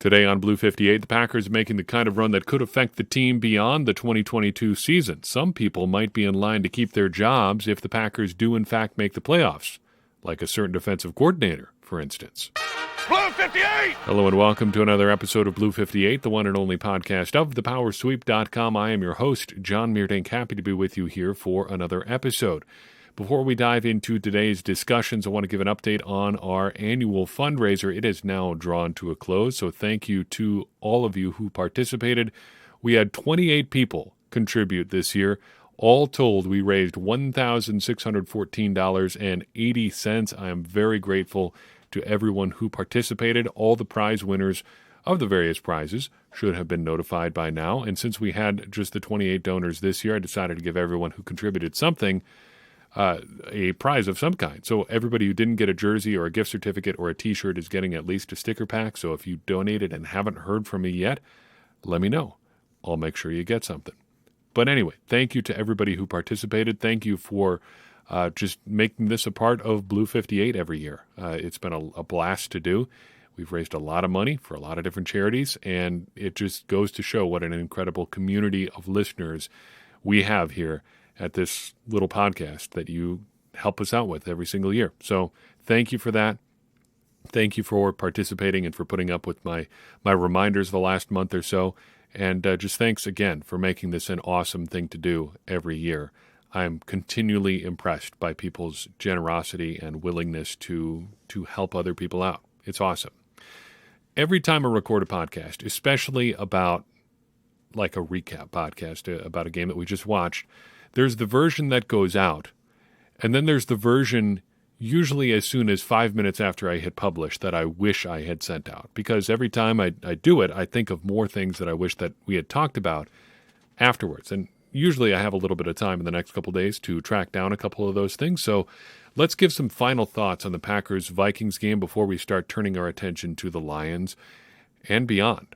Today on Blue 58, the Packers making the kind of run that could affect the team beyond the 2022 season. Some people might be in line to keep their jobs if the Packers do in fact make the playoffs, like a certain defensive coordinator, for instance. Blue 58! Hello and welcome to another episode of Blue 58, the one and only podcast of thepowersweep.com. I am your host, John Meerdink, happy to be with you here for another episode. Before we dive into today's discussions, I want to give an update on our annual fundraiser. It is now drawn to a close, so thank you to all of you who participated. We had 28 people contribute this year. All told, we raised $1,614.80. I am very grateful to everyone who participated. All the prize winners of the various prizes should have been notified by now. And since we had just the 28 donors this year, I decided to give everyone who contributed something a prize of some kind. So everybody who didn't get a jersey or a gift certificate or a T-shirt is getting at least a sticker pack. So if you donated and haven't heard from me yet, let me know. I'll make sure you get something. But anyway, thank you to everybody who participated. Thank you for just making this a part of Blue 58 every year. It's been a blast to do. We've raised a lot of money for a lot of different charities, and it just goes to show what an incredible community of listeners we have here at this little podcast that you help us out with every single year. So thank you for that. Thank you for participating and for putting up with my reminders the last month or so. And just thanks again for making this an awesome thing to do every year. I'm continually impressed by people's generosity and willingness to help other people out. It's awesome. Every time I record a podcast, especially about like a recap podcast about a game that we just watched, there's the version that goes out, and then there's the version usually as soon as 5 minutes after I hit publish that I wish I had sent out. Because every time I do it, I think of more things that I wish that we had talked about afterwards. And usually I have a little bit of time in the next couple days to track down a couple of those things. So let's give some final thoughts on the Packers-Vikings game before we start turning our attention to the Lions and beyond.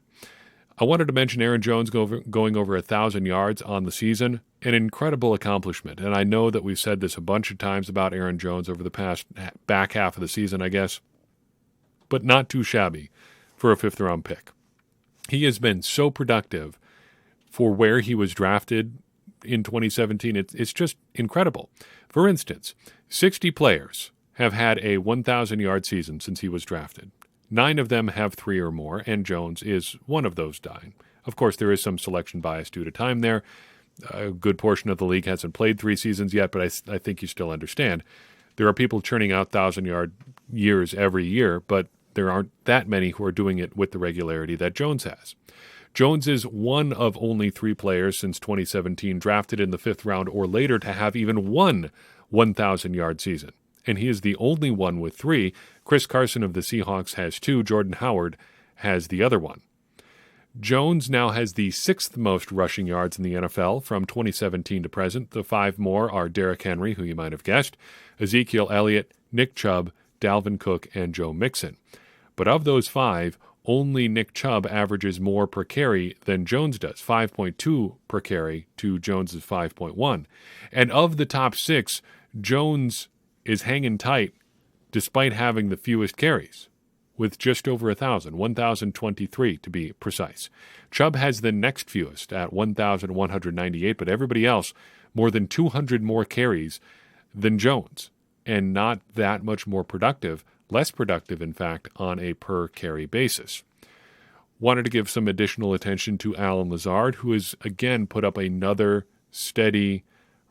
I wanted to mention Aaron Jones going over 1,000 yards on the season, an incredible accomplishment. And I know that we've said this a bunch of times about Aaron Jones over the past back half of the season, I guess, but not too shabby for a fifth-round pick. He has been so productive for where he was drafted in 2017. It's just incredible. For instance, 60 players have had a 1,000-yard season since he was drafted. 9 of them have 3 or more, and Jones is one of those 9. Of course, there is some selection bias due to time there. A good portion of the league hasn't played 3 seasons yet, but I think you still understand. There are people churning out 1,000-yard years every year, but there aren't that many who are doing it with the regularity that Jones has. Jones is one of only 3 players since 2017 drafted in the 5th round or later to have even one 1,000-yard season. And he is the only one with 3. Chris Carson of the Seahawks has 2. Jordan Howard has the other one. Jones now has the 6th most rushing yards in the NFL from 2017 to present. The 5 more are Derrick Henry, who you might have guessed, Ezekiel Elliott, Nick Chubb, Dalvin Cook, and Joe Mixon. But of those 5, only Nick Chubb averages more per carry than Jones does, 5.2 per carry to Jones's 5.1. And of the top 6, Jones is hanging tight despite having the fewest carries, with just over 1,000, 1,023 to be precise. Chubb has the next fewest at 1,198, but everybody else more than 200 more carries than Jones, and not that much more productive, less productive, in fact, on a per-carry basis. Wanted to give some additional attention to Allen Lazard, who has, again, put up another steady,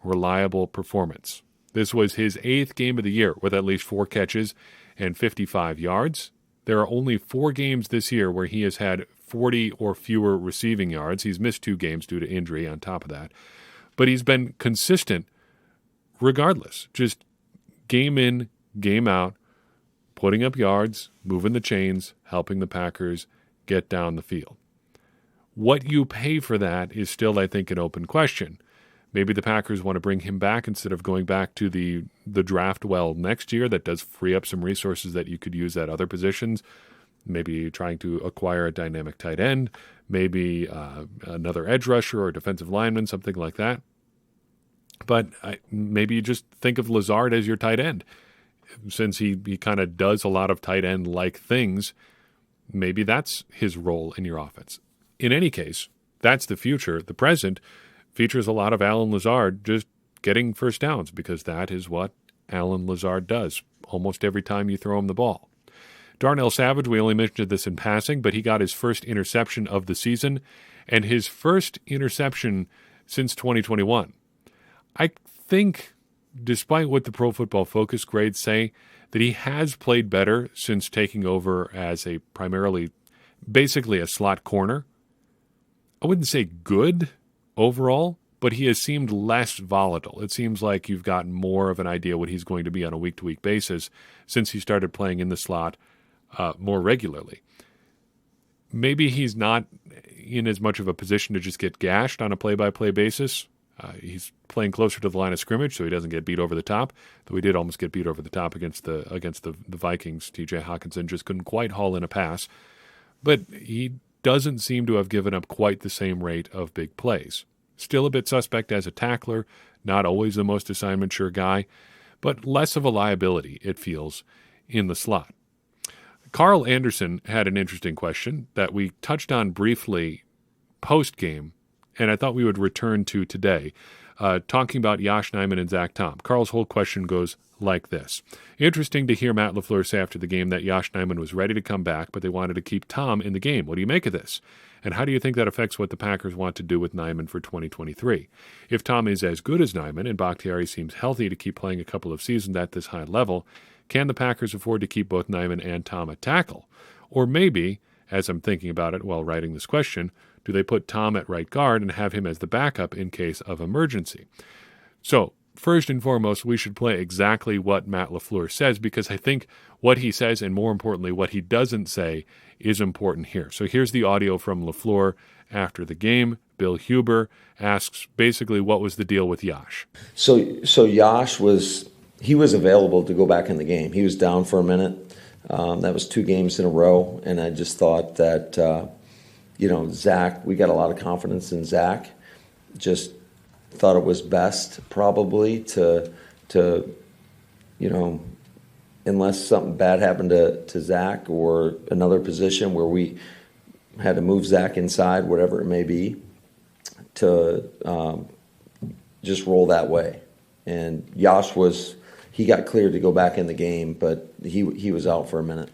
reliable performance. This was his 8th game of the year with at least 4 catches and 55 yards. There are only 4 games this year where he has had 40 or fewer receiving yards. He's missed 2 games due to injury on top of that. But he's been consistent regardless. Just game in, game out, putting up yards, moving the chains, helping the Packers get down the field. What you pay for that is still, I think, an open question. Maybe the Packers want to bring him back instead of going back to the draft well next year. That does free up some resources that you could use at other positions. Maybe trying to acquire a dynamic tight end, maybe another edge rusher or defensive lineman, something like that. But maybe you just think of Lazard as your tight end. Since he kind of does a lot of tight end-like things, Maybe that's his role in your offense. In any case, that's the future. The present features a lot of Alan Lazard just getting first downs because that is what Alan Lazard does almost every time you throw him the ball. Darnell Savage, we only mentioned this in passing, but he got his first interception of the season and his first interception since 2021. I think, despite what the Pro Football Focus grades say, that he has played better since taking over as a basically a slot corner. I wouldn't say good overall, but he has seemed less volatile. It seems like you've gotten more of an idea what he's going to be on a week-to-week basis since he started playing in the slot more regularly. Maybe he's not in as much of a position to just get gashed on a play-by-play basis. He's playing closer to the line of scrimmage, so he doesn't get beat over the top. Though he did almost get beat over the top against the Vikings. T.J. Hawkinson just couldn't quite haul in a pass. But he doesn't seem to have given up quite the same rate of big plays. Still a bit suspect as a tackler, not always the most assignment-sure guy, but less of a liability, it feels, in the slot. Carl Anderson had an interesting question that we touched on briefly post-game, and I thought we would return to today, talking about Yosh Nijman and Zach Tom. Carl's whole question goes like this. Interesting to hear Matt LaFleur say after the game that Yosh Nijman was ready to come back, but they wanted to keep Tom in the game. What do you make of this? And how do you think that affects what the Packers want to do with Nijman for 2023? If Tom is as good as Nijman and Bakhtiari seems healthy to keep playing a couple of seasons at this high level, can the Packers afford to keep both Nijman and Tom at tackle? Or maybe, as I'm thinking about it while writing this question, do they put Tom at right guard and have him as the backup in case of emergency? So, first and foremost, we should play exactly what Matt LaFleur says because I think what he says and more importantly what he doesn't say is important here. So here's the audio from LaFleur after the game. Bill Huber asks basically what was the deal with Yosh. So Yosh was available to go back in the game. He was down for a minute. That was 2 games in a row, and I just thought that Zach, we got a lot of confidence in Zach. Just thought it was best probably to unless something bad happened to Zach or another position where we had to move Zach inside, whatever it may be, to just roll that way. And Yosh he got cleared to go back in the game, but he was out for a minute.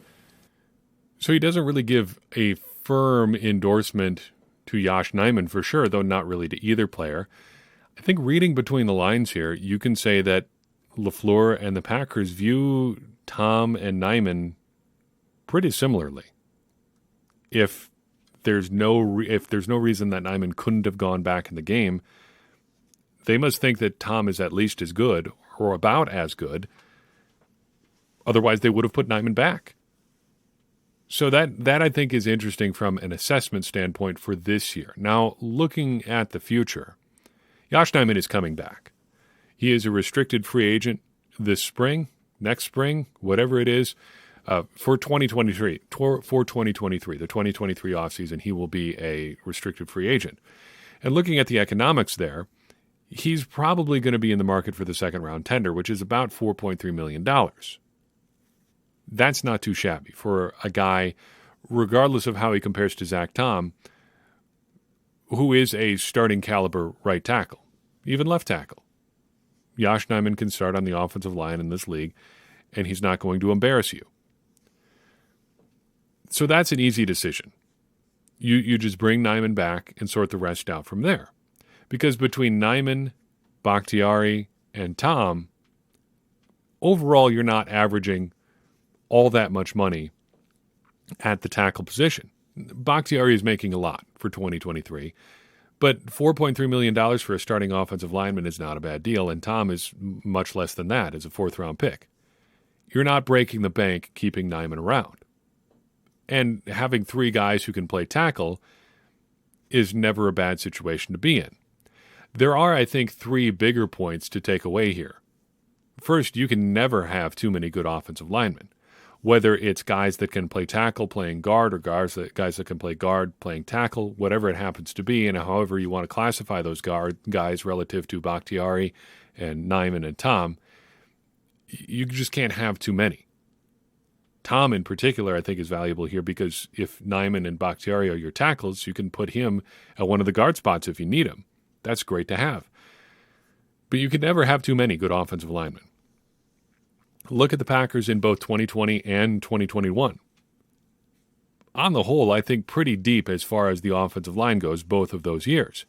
So he doesn't really give a firm endorsement to Yosh Nijman for sure, though not really to either player. I think reading between the lines here, you can say that LaFleur and the Packers view Tom and Nijman pretty similarly. If there's no reason that Nijman couldn't have gone back in the game, they must think that Tom is at least as good or about as good. Otherwise, they would have put Nijman back. So that I think is interesting from an assessment standpoint for this year. Now, looking at the future, Yosh Nijman is coming back. He is a restricted free agent this spring, next spring, whatever it is, for 2023. For 2023, the 2023 offseason, he will be a restricted free agent. And looking at the economics there, he's probably going to be in the market for the second-round tender, which is about $4.3 million. That's not too shabby for a guy, regardless of how he compares to Zach Tom, who is a starting caliber right tackle, even left tackle. Yosh Nijman can start on the offensive line in this league, and he's not going to embarrass you. So that's an easy decision. You just bring Nijman back and sort the rest out from there. Because between Nijman, Bakhtiari, and Tom, overall you're not averaging all that much money at the tackle position. Bakhtiari is making a lot for 2023, but $4.3 million for a starting offensive lineman is not a bad deal, and Tom is much less than that as a 4th-round pick. You're not breaking the bank keeping Nijman around. And having 3 guys who can play tackle is never a bad situation to be in. There are, I think, 3 bigger points to take away here. First, you can never have too many good offensive linemen. Whether it's guys that can play tackle playing guard or guys that can play guard playing tackle, whatever it happens to be, and however you want to classify those guys relative to Bakhtiari and Nijman and Tom, you just can't have too many. Tom in particular, I think, is valuable here because if Nyman and Bakhtiari are your tackles, you can put him at one of the guard spots if you need him. That's great to have. But you can never have too many good offensive linemen. Look at the Packers in both 2020 and 2021. On the whole, I think pretty deep as far as the offensive line goes both of those years.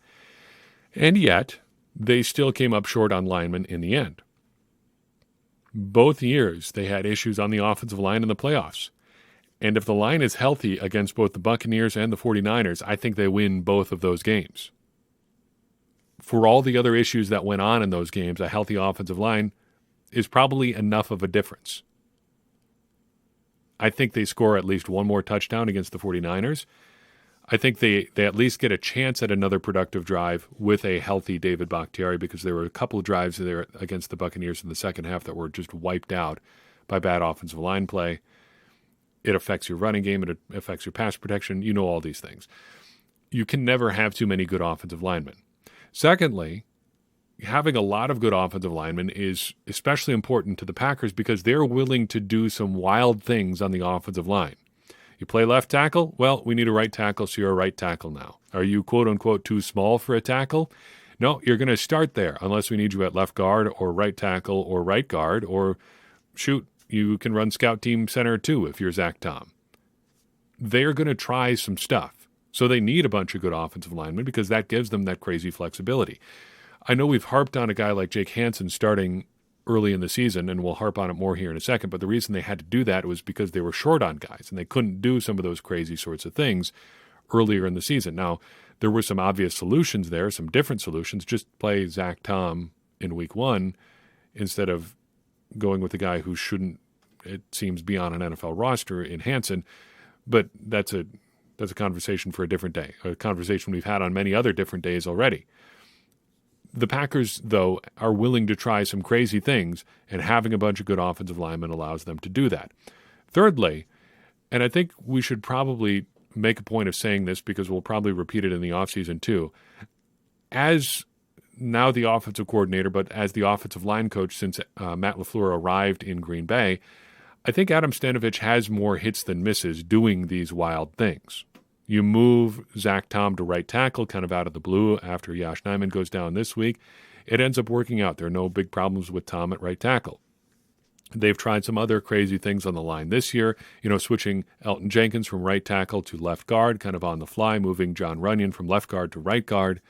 And yet, they still came up short on linemen in the end. Both years, they had issues on the offensive line in the playoffs. And if the line is healthy against both the Buccaneers and the 49ers, I think they win both of those games. For all the other issues that went on in those games, a healthy offensive line is probably enough of a difference. I think they score at least one more touchdown against the 49ers. I think they at least get a chance at another productive drive with a healthy David Bakhtiari, because there were a couple of drives there against the Buccaneers in the second half that were just wiped out by bad offensive line play. It affects your running game. It affects your pass protection. You know all these things. You can never have too many good offensive linemen. Secondly, having a lot of good offensive linemen is especially important to the Packers because they're willing to do some wild things on the offensive line. You play left tackle? Well, we need a right tackle, so you're a right tackle now. Are you, quote-unquote, too small for a tackle? No, you're going to start there unless we need you at left guard or right tackle or right guard, or, shoot, you can run scout team center too if you're Zach Tom. They're going to try some stuff. So they need a bunch of good offensive linemen because that gives them that crazy flexibility. I know we've harped on a guy like Jake Hansen starting early in the season, and we'll harp on it more here in a second, but the reason they had to do that was because they were short on guys, and they couldn't do some of those crazy sorts of things earlier in the season. Now, there were some obvious solutions there, some different solutions. Just play Zach Tom in week one instead of going with a guy who shouldn't, it seems, be on an NFL roster in Hansen. But that's a conversation for a different day, a conversation we've had on many other different days already. The Packers, though, are willing to try some crazy things, and having a bunch of good offensive linemen allows them to do that. Thirdly, and I think we should probably make a point of saying this because we'll probably repeat it in the offseason too, as now the offensive coordinator, but as the offensive line coach since Matt LaFleur arrived in Green Bay, I think Adam Stenavich has more hits than misses doing these wild things. You move Zach Tom to right tackle kind of out of the blue after Yosh Nijman goes down this week. It ends up working out. There are no big problems with Tom at right tackle. They've tried some other crazy things on the line this year, switching Elton Jenkins from right tackle to left guard, kind of on the fly, moving John Runyon from left guard to right guard.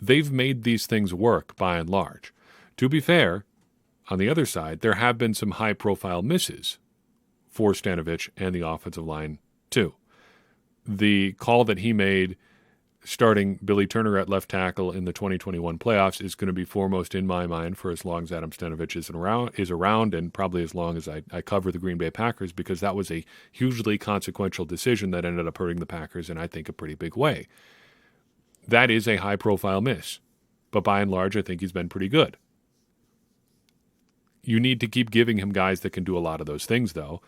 They've made these things work by and large. To be fair, on the other side, there have been some high-profile misses for Stenavich and the offensive line too. The call that he made starting Billy Turner at left tackle in the 2021 playoffs is going to be foremost in my mind for as long as Adam Stenavich is around, and probably as long as I cover the Green Bay Packers, because that was a hugely consequential decision that ended up hurting the Packers in, I think, a pretty big way. That is a high-profile miss, but by and large, I think he's been pretty good. You need to keep giving him guys that can do a lot of those things, though.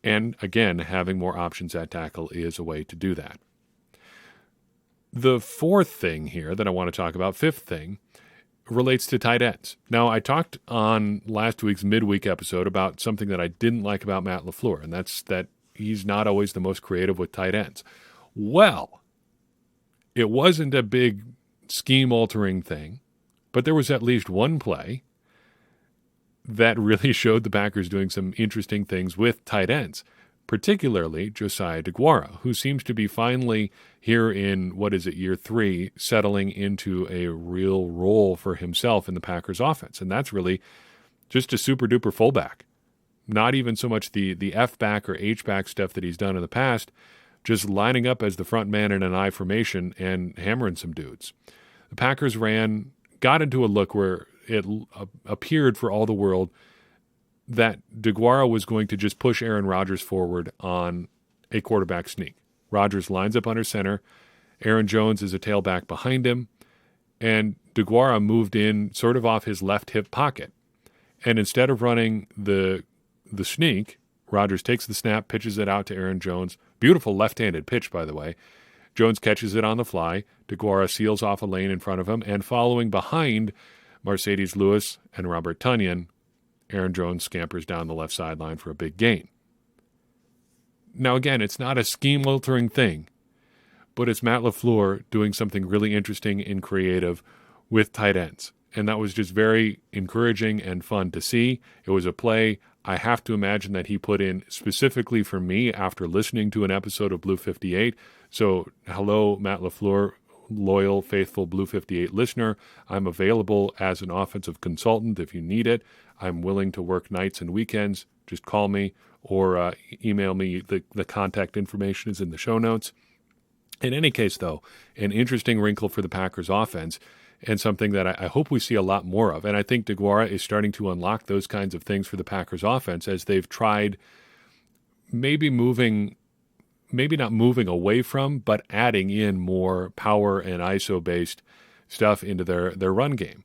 And again, having more options at tackle is a way to do that. The fourth thing here that I want to talk about, fifth thing, relates to tight ends. Now, I talked on last week's midweek episode about something that I didn't like about Matt LaFleur, and that's that he's not always the most creative with tight ends. Well, it wasn't a big scheme-altering thing, but there was at least one play that really showed the Packers doing some interesting things with tight ends, particularly Josiah DeGuara, who seems to be finally here in, year 3, settling into a real role for himself in the Packers offense. And that's really just a super-duper fullback. Not even so much the F-back or H-back stuff that he's done in the past, just lining up as the front man in an I formation and hammering some dudes. The Packers got into a look where it appeared for all the world that DeGuara was going to just push Aaron Rodgers forward on a quarterback sneak. Rodgers lines up under center. Aaron Jones is a tailback behind him. And DeGuara moved in sort of off his left hip pocket. And instead of running the sneak, Rodgers takes the snap, pitches it out to Aaron Jones. Beautiful left-handed pitch, by the way. Jones catches it on the fly. DeGuara seals off a lane in front of him. And following behind Mercedes Lewis and Robert Tonyan, Aaron Jones scampers down the left sideline for a big gain. Now, again, it's not a scheme-altering thing, but it's Matt LaFleur doing something really interesting and creative with tight ends. And that was just very encouraging and fun to see. It was a play I have to imagine that he put in specifically for me after listening to an episode of Blue 58. So, hello, Matt LaFleur, loyal, faithful Blue 58 listener. I'm available as an offensive consultant if you need it. I'm willing to work nights and weekends. Just call me or email me. The contact information is in the show notes. In any case, though, an interesting wrinkle for the Packers offense and something that I hope we see a lot more of. And I think DeGuara is starting to unlock those kinds of things for the Packers offense as they've tried maybe not moving away from, but adding in more power and ISO-based stuff into their run game.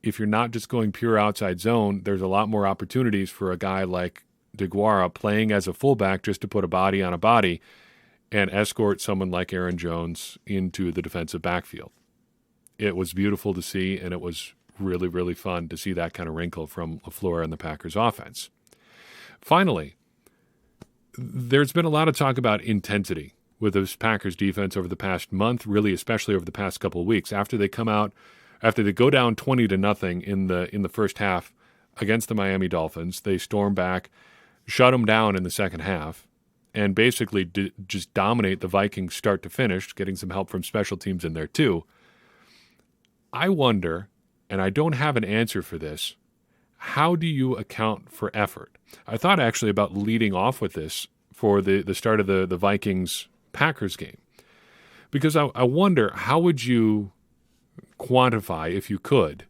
If you're not just going pure outside zone, there's a lot more opportunities for a guy like DeGuara playing as a fullback just to put a body on a body and escort someone like Aaron Jones into the defensive backfield. It was beautiful to see, and it was really, really fun to see that kind of wrinkle from LaFleur and the Packers offense. Finally, there's been a lot of talk about intensity with this Packers defense over the past month, really especially over the past couple of weeks. After they go down 20-0 in the first half against the Miami Dolphins, they storm back, shut them down in the second half, and basically just dominate the Vikings start to finish, getting some help from special teams in there too. I wonder, and I don't have an answer for this, how do you account for effort? I thought actually about leading off with this for the start of the Vikings-Packers game. Because I wonder, how would you quantify, if you could,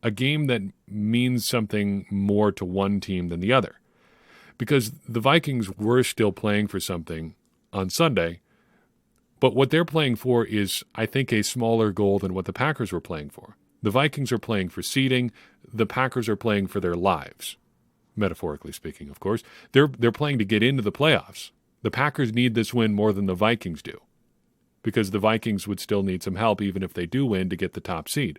a game that means something more to one team than the other? Because the Vikings were still playing for something on Sunday, but what they're playing for is, I think, a smaller goal than what the Packers were playing for. The Vikings are playing for seeding. The Packers are playing for their lives, metaphorically speaking, of course. They're playing to get into the playoffs. The Packers need this win more than the Vikings do, because the Vikings would still need some help even if they do win to get the top seed.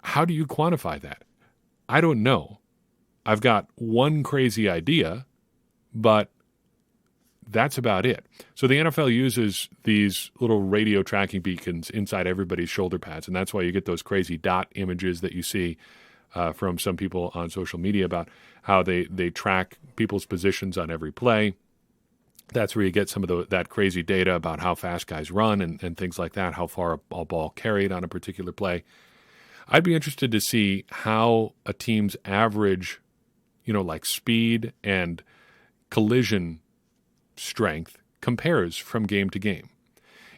How do you quantify that? I don't know. I've got one crazy idea, but that's about it. So the NFL uses these little radio tracking beacons inside everybody's shoulder pads, and that's why you get those crazy dot images that you see from some people on social media about how they track people's positions on every play. That's where you get some of that crazy data about how fast guys run and things like that, how far a ball carried on a particular play. I'd be interested to see how a team's average, like speed and collision strength compares from game to game.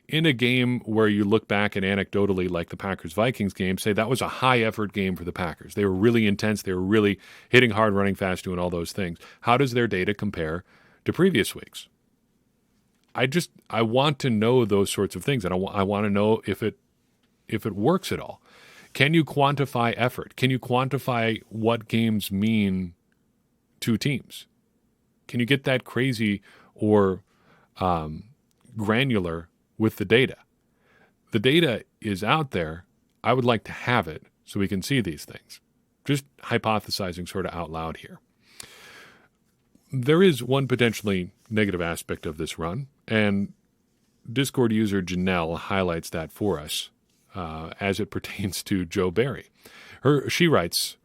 In a game where you look back and anecdotally, like the Packers-Vikings game, say that was a high-effort game for the Packers. They were really intense. They were really hitting hard, running fast, doing all those things. How does their data compare to previous weeks? I want to know those sorts of things, and I want to know if it works at all. Can you quantify effort? Can you quantify what games mean to teams? Can you get that crazy or granular with the data? The data is out there. I would like to have it so we can see these things. Just hypothesizing sort of out loud here. There is one potentially negative aspect of this run, and Discord user Janelle highlights that for us as it pertains to Joe Barry. She writes,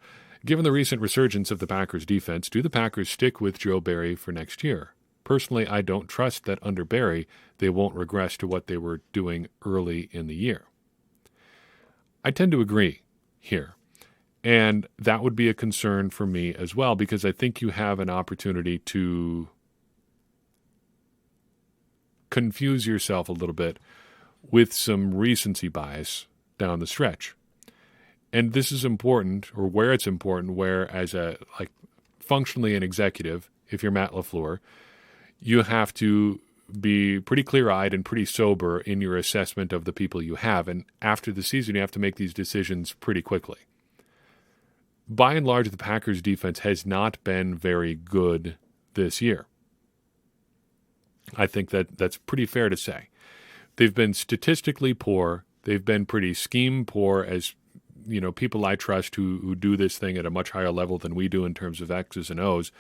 given the recent resurgence of the Packers defense, do the Packers stick with Joe Barry for next year? Personally, I don't trust that under Barry, they won't regress to what they were doing early in the year. I tend to agree here. And that would be a concern for me as well, because I think you have an opportunity to confuse yourself a little bit with some recency bias down the stretch. And this is important, or where it's important, where as functionally an executive, if you're Matt LaFleur, you have to be pretty clear-eyed and pretty sober in your assessment of the people you have. And after the season, you have to make these decisions pretty quickly. By and large, the Packers' defense has not been very good this year. I think that's pretty fair to say. They've been statistically poor. They've been pretty scheme poor, as people I trust who do this thing at a much higher level than we do in terms of X's and O's.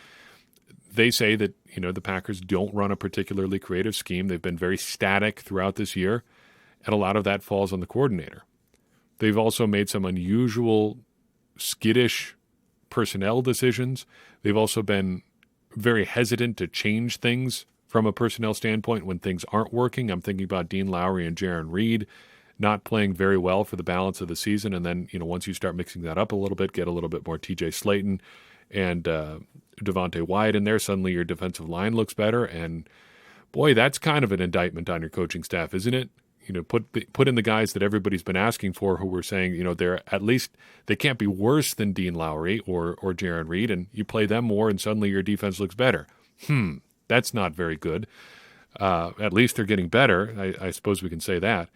they say that, the Packers don't run a particularly creative scheme. They've been very static throughout this year, and a lot of that falls on the coordinator. They've also made some unusual, skittish personnel decisions. They've also been very hesitant to change things from a personnel standpoint when things aren't working. I'm thinking about Dean Lowry and Jaron Reed not playing very well for the balance of the season. And then, once you start mixing that up a little bit, get a little bit more TJ Slayton and Devontae Wyatt in there, suddenly your defensive line looks better. And boy, that's kind of an indictment on your coaching staff, isn't it? Put in the guys that everybody's been asking for, who were saying, they're at least, they can't be worse than Dean Lowry or Jaron Reed, and you play them more, and suddenly your defense looks better. That's not very good. At least they're getting better. I suppose we can say that.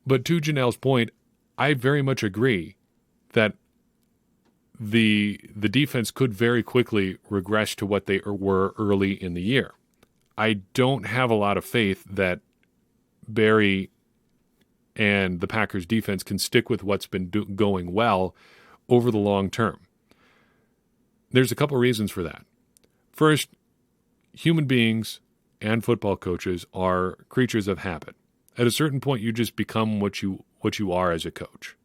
But to Janelle's point, I very much agree that the defense could very quickly regress to what they were early in the year. I don't have a lot of faith that Barry and the Packers defense can stick with what's been going well over the long term. There's a couple of reasons for that. First, human beings and football coaches are creatures of habit. At a certain point, you just become what you are as a coach.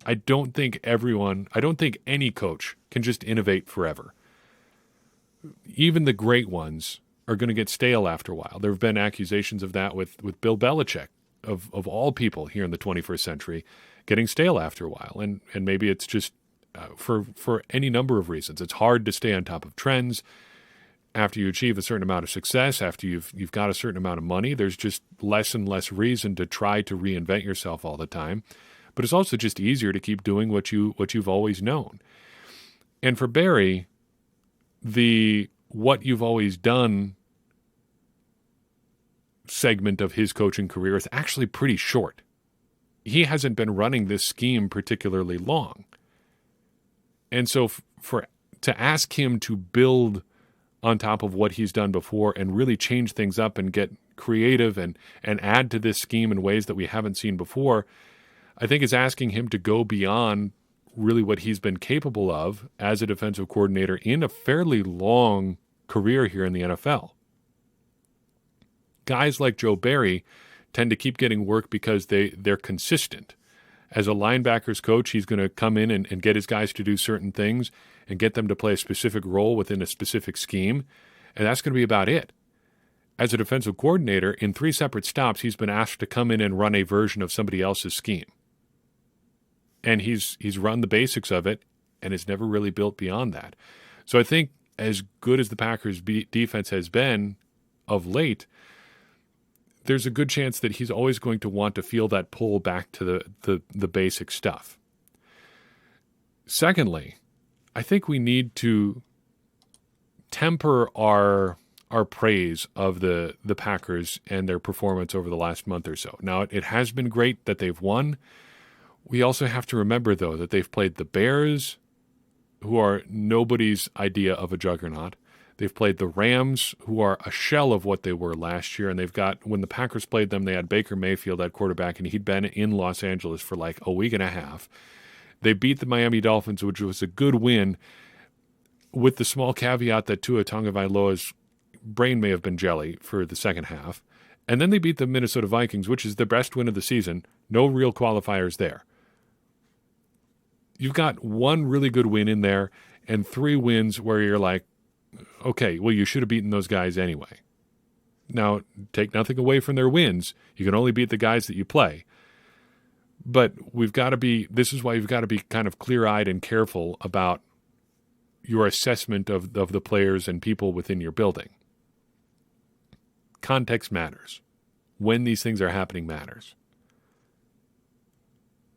I don't think any coach can just innovate forever. Even the great ones are going to get stale after a while. There have been accusations of that with Bill Belichick, of all people here in the 21st century, getting stale after a while. And maybe it's just for any number of reasons. It's hard to stay on top of trends. After you achieve a certain amount of success, after you've got a certain amount of money, there's just less and less reason to try to reinvent yourself all the time. But it's also just easier to keep doing what you've always known. And for Barry, the what you've always done segment of his coaching career is actually pretty short. He hasn't been running this scheme particularly long. And so to ask him to build on top of what he's done before and really change things up and get creative and add to this scheme in ways that we haven't seen before, I think is asking him to go beyond really what he's been capable of as a defensive coordinator in a fairly long career here in the NFL. Guys like Joe Barry tend to keep getting work because they're consistent. As a linebackers coach, he's going to come in and get his guys to do certain things and get them to play a specific role within a specific scheme, and that's going to be about it. As a defensive coordinator, in 3 separate stops, he's been asked to come in and run a version of somebody else's scheme. And he's run the basics of it, and it's never really built beyond that. So I think as good as the Packers' defense has been of late, there's a good chance that he's always going to want to feel that pull back to the basic stuff. Secondly, I think we need to temper our praise of the Packers and their performance over the last month or so. Now, it has been great that they've won. We also have to remember, though, that they've played the Bears, who are nobody's idea of a juggernaut. They've played the Rams, who are a shell of what they were last year. And they've got, when the Packers played them, they had Baker Mayfield at quarterback, and he'd been in Los Angeles for like a week and a half. They beat the Miami Dolphins, which was a good win, with the small caveat that Tua Tagovailoa's brain may have been jelly for the second half. And then they beat the Minnesota Vikings, which is the best win of the season. No real qualifiers there. You've got 1 really good win in there and 3 wins where you're like, okay, well, you should have beaten those guys anyway. Now, take nothing away from their wins. You can only beat the guys that you play. But this is why you've got to be kind of clear-eyed and careful about your assessment of the players and people within your building. Context matters. When these things are happening matters.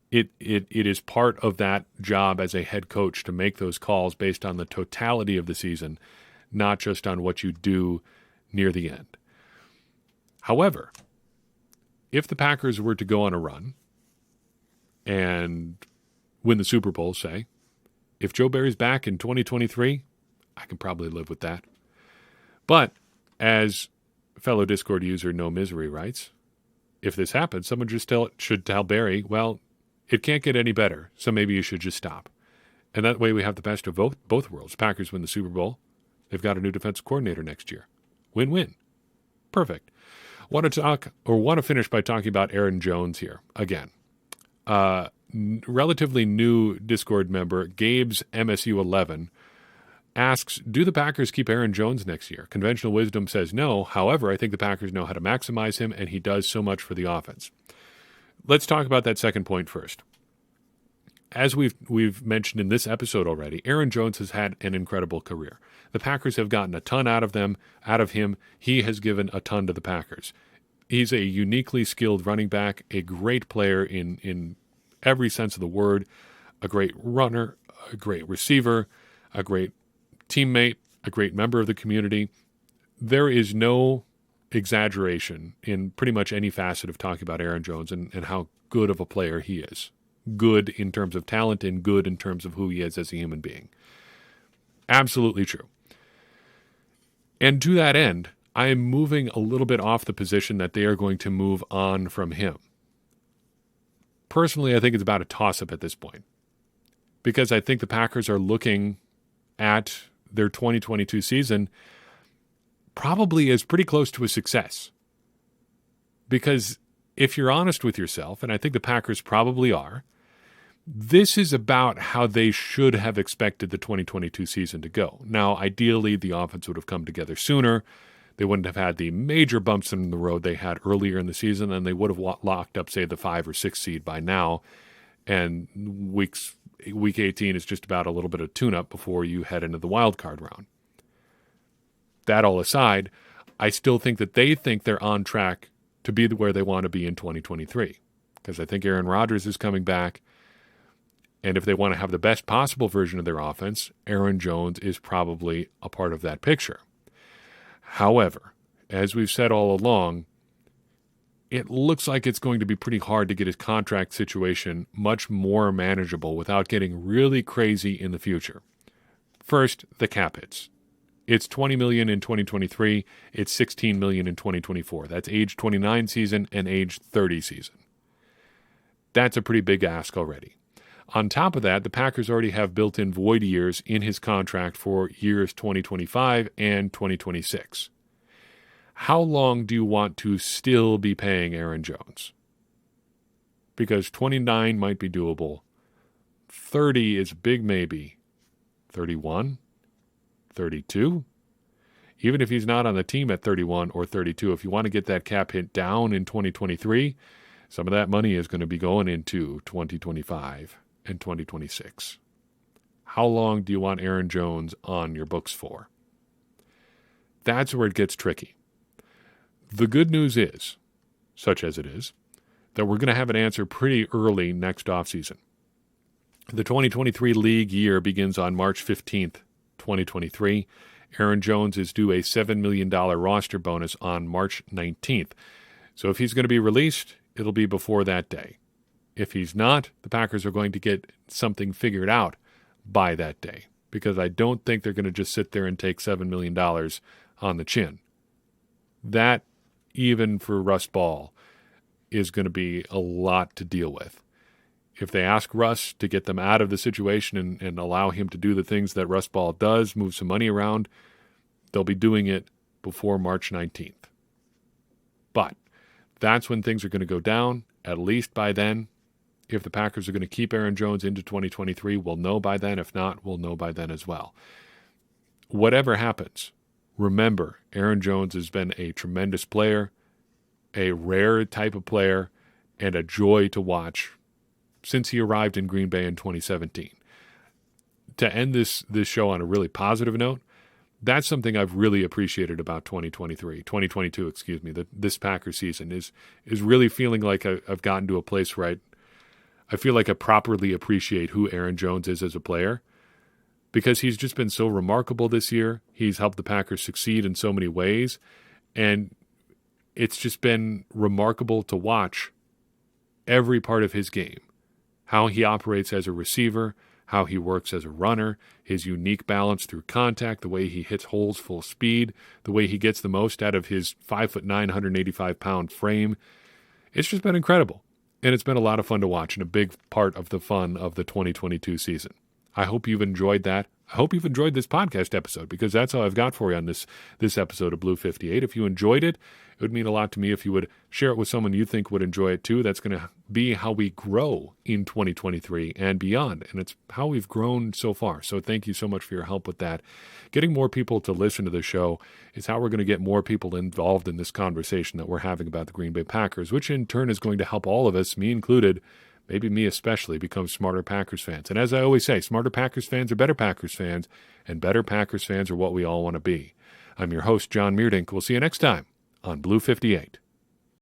It is part of that job as a head coach to make those calls based on the totality of the season, not just on what you do near the end. However, if the Packers were to go on a run and win the Super Bowl, say, if Joe Barry's back in 2023, I can probably live with that. But as fellow Discord user No Misery writes, if this happens, someone should tell Barry, well, it can't get any better, so maybe you should just stop. And that way we have the best of both worlds. Packers win the Super Bowl. They've got a new defensive coordinator next year. Win-win. Perfect. Want to finish by talking about Aaron Jones here again. Relatively new Discord member, Gabe's MSU11, asks, do the Packers keep Aaron Jones next year? Conventional wisdom says no. However, I think the Packers know how to maximize him, and he does so much for the offense. Let's talk about that second point first. As we've mentioned in this episode already, Aaron Jones has had an incredible career. The Packers have gotten a ton out of him. He has given a ton to the Packers. He's a uniquely skilled running back, a great player in every sense of the word, a great runner, a great receiver, a great teammate, a great member of the community. There is no exaggeration in pretty much any facet of talking about Aaron Jones and how good of a player he is. Good in terms of talent and good in terms of who he is as a human being. Absolutely true. And to that end, I am moving a little bit off the position that they are going to move on from him. Personally, I think it's about a toss-up at this point, because I think the Packers are looking at their 2022 season probably as pretty close to a success. Because if you're honest with yourself, and I think the Packers probably are, this is about how they should have expected the 2022 season to go. Now, ideally, the offense would have come together sooner. They wouldn't have had the major bumps in the road they had earlier in the season, and they would have locked up, say, the 5 or 6 seed by now. And week 18 is just about a little bit of tune-up before you head into the wild card round. That all aside, I still think that they think they're on track to be where they want to be in 2023, because I think Aaron Rodgers is coming back. And if they want to have the best possible version of their offense, Aaron Jones is probably a part of that picture. However, as we've said all along, it looks like it's going to be pretty hard to get his contract situation much more manageable without getting really crazy in the future. First, the cap hits. It's $20 million in 2023. It's $16 million in 2024. That's age 29 season and age 30 season. That's a pretty big ask already. On top of that, the Packers already have built-in void years in his contract for years 2025 and 2026. How long do you want to still be paying Aaron Jones? Because 29 might be doable. 30 is a big maybe. 31? 32? Even if he's not on the team at 31 or 32, if you want to get that cap hit down in 2023, some of that money is going to be going into 2025 and 2026. How long do you want Aaron Jones on your books for? That's where it gets tricky. The good news is, such as it is, that we're going to have an answer pretty early next offseason. The 2023 league year begins on March 15th, 2023. Aaron Jones is due a $7 million roster bonus on March 19th. So if he's going to be released, it'll be before that day. If he's not, the Packers are going to get something figured out by that day, because I don't think they're going to just sit there and take $7 million on the chin. That, even for Russ Ball, is going to be a lot to deal with. If they ask Russ to get them out of the situation and allow him to do the things that Russ Ball does, move some money around, they'll be doing it before March 19th. But that's when things are going to go down, at least by then. If the Packers are going to keep Aaron Jones into 2023, we'll know by then. If not, we'll know by then as well. Whatever happens, remember, Aaron Jones has been a tremendous player, a rare type of player, and a joy to watch since he arrived in Green Bay in 2017. To end this show on a really positive note, that's something I've really appreciated about 2022, this Packers season is really feeling like I've gotten to a place where I feel like I properly appreciate who Aaron Jones is as a player, because he's just been so remarkable this year. He's helped the Packers succeed in so many ways, and it's just been remarkable to watch every part of his game, how he operates as a receiver, how he works as a runner, his unique balance through contact, the way he hits holes full speed, the way he gets the most out of his 5'9", 185-pound frame. It's just been incredible. And it's been a lot of fun to watch and a big part of the fun of the 2022 season. I hope you've enjoyed that. I hope you've enjoyed this podcast episode, because that's all I've got for you on this episode of Blue 58. If you enjoyed it, it would mean a lot to me if you would share it with someone you think would enjoy it too. That's going to be how we grow in 2023 and beyond. And it's how we've grown so far. So thank you so much for your help with that. Getting more people to listen to the show is how we're going to get more people involved in this conversation that we're having about the Green Bay Packers, which in turn is going to help all of us, me included, maybe me especially, become smarter Packers fans. And as I always say, smarter Packers fans are better Packers fans, and better Packers fans are what we all want to be. I'm your host, John Meerdink. We'll see you next time on Blue 58.